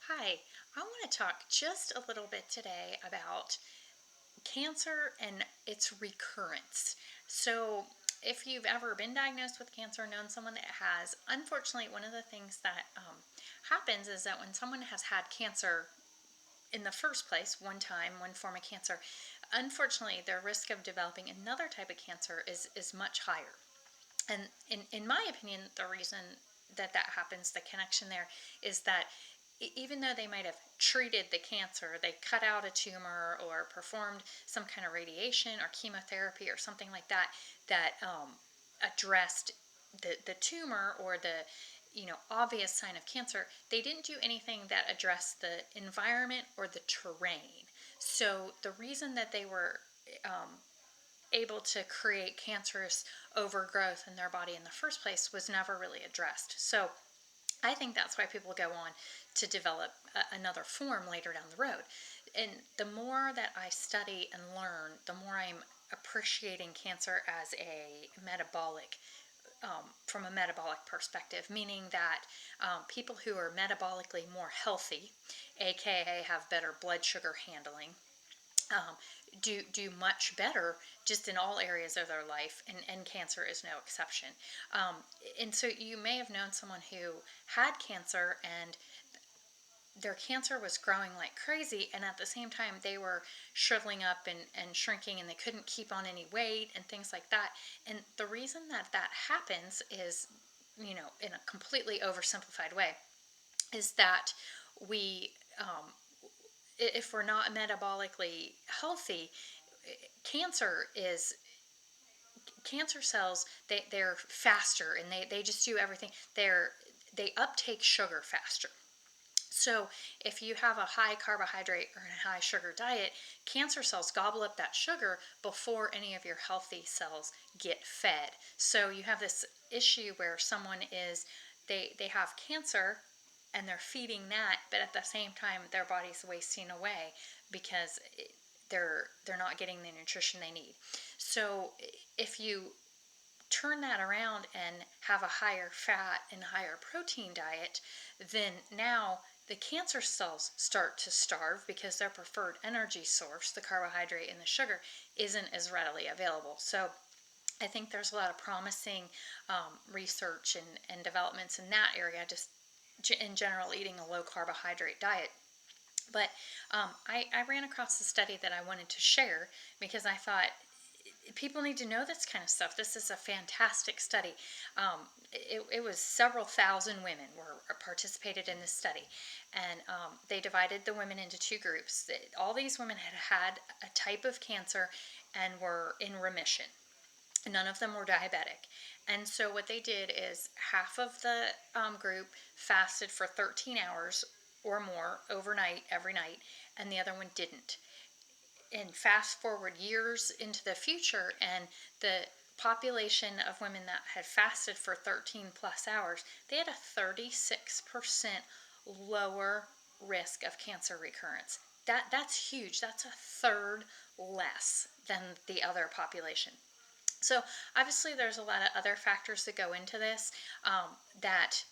Hi, I want to talk just a little bit today about cancer and its recurrence. So, if you've ever been diagnosed with cancer, known someone that has, unfortunately, one of the things that happens is that when someone has had cancer in the first place, one time, one form of cancer, unfortunately, their risk of developing another type of cancer is much higher. And in my opinion, the reason that happens, the connection there, is that even though they might have treated the cancer, they cut out a tumor or performed some kind of radiation or chemotherapy or something like that that addressed the tumor or the obvious sign of cancer, they didn't do anything that addressed the environment or the terrain. So the reason that they were able to create cancerous overgrowth in their body in the first place was never really addressed. So I think that's why people go on to develop another form later down the road. And the more that I study and learn, the more I'm appreciating cancer as a metabolic, from a metabolic perspective, meaning that people who are metabolically more healthy, aka have better blood sugar handling, um, do much better just in all areas of their life, and cancer is no exception. And so you may have known someone who had cancer and their cancer was growing like crazy, and at the same time they were shriveling up and shrinking, and they couldn't keep on any weight and things like that. And the reason that happens is, in a completely oversimplified way, is that we if we're not metabolically healthy, cancer is cancer cells, they're faster, and they just do everything. They uptake sugar faster. So if you have a high carbohydrate or a high sugar diet, cancer cells gobble up that sugar before any of your healthy cells get fed. So you have this issue where someone is, they have cancer and they're feeding that, but at the same time their body's wasting away because they're not getting the nutrition they need. So if you turn that around and have a higher fat and higher protein diet, then now the cancer cells start to starve because their preferred energy source, the carbohydrate and the sugar, isn't as readily available. So I think there's a lot of promising research and developments in that area, just in general, eating a low carbohydrate diet. But I ran across a study that I wanted to share because I thought people need to know this kind of stuff. This is a fantastic study. It was several thousand women were participated in this study, and they divided the women into two groups. All these women had had a type of cancer and were in remission. None of them were diabetic. And so what they did is half of the group fasted for 13 hours or more overnight every night, and the other one didn't. And fast forward years into the future, and the population of women that had fasted for 13 plus hours, they had a 36% lower risk of cancer recurrence. That's huge. That's a third less than the other population. So obviously there's a lot of other factors that go into this, that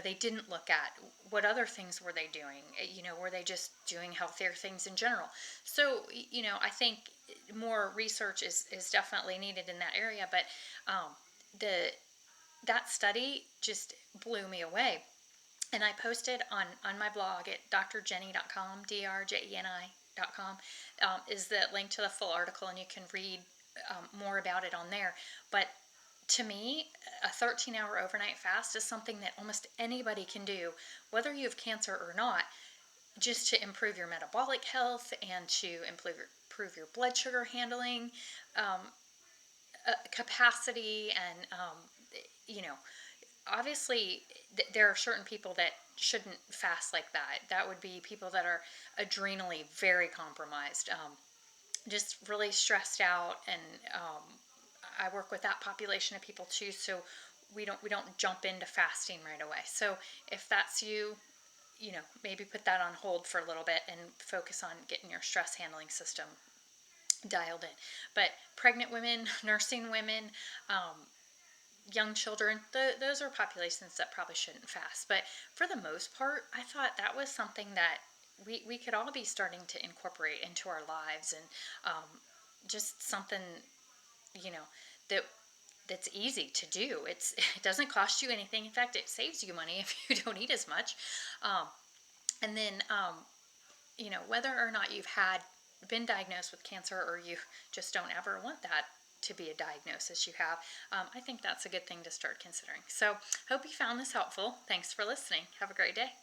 they didn't look at. What other things were they doing? Were they just doing healthier things in general? So I think more research is definitely needed in that area. But the that study just blew me away. And I posted on my blog at drjeni.com, drjeni.com, is the link to the full article, and you can read more about it on there. But to me, a 13-hour overnight fast is something that almost anybody can do, whether you have cancer or not, just to improve your metabolic health and to improve your blood sugar handling capacity. And obviously there are certain people that shouldn't fast like that. That would be people that are adrenally very compromised, just really stressed out. And I work with that population of people too, so we don't jump into fasting right away. So if that's you, maybe put that on hold for a little bit and focus on getting your stress handling system dialed in. But pregnant women, nursing women, young children, those are populations that probably shouldn't fast. But for the most part, I thought that was something that we could all be starting to incorporate into our lives, and just something, you know, that that's easy to do. It doesn't cost you anything. In fact, it saves you money if you don't eat as much. Um, and then, whether or not you've been diagnosed with cancer, or you just don't ever want that to be a diagnosis you have, I think that's a good thing to start considering. So, hope you found this helpful. Thanks for listening. Have a great day.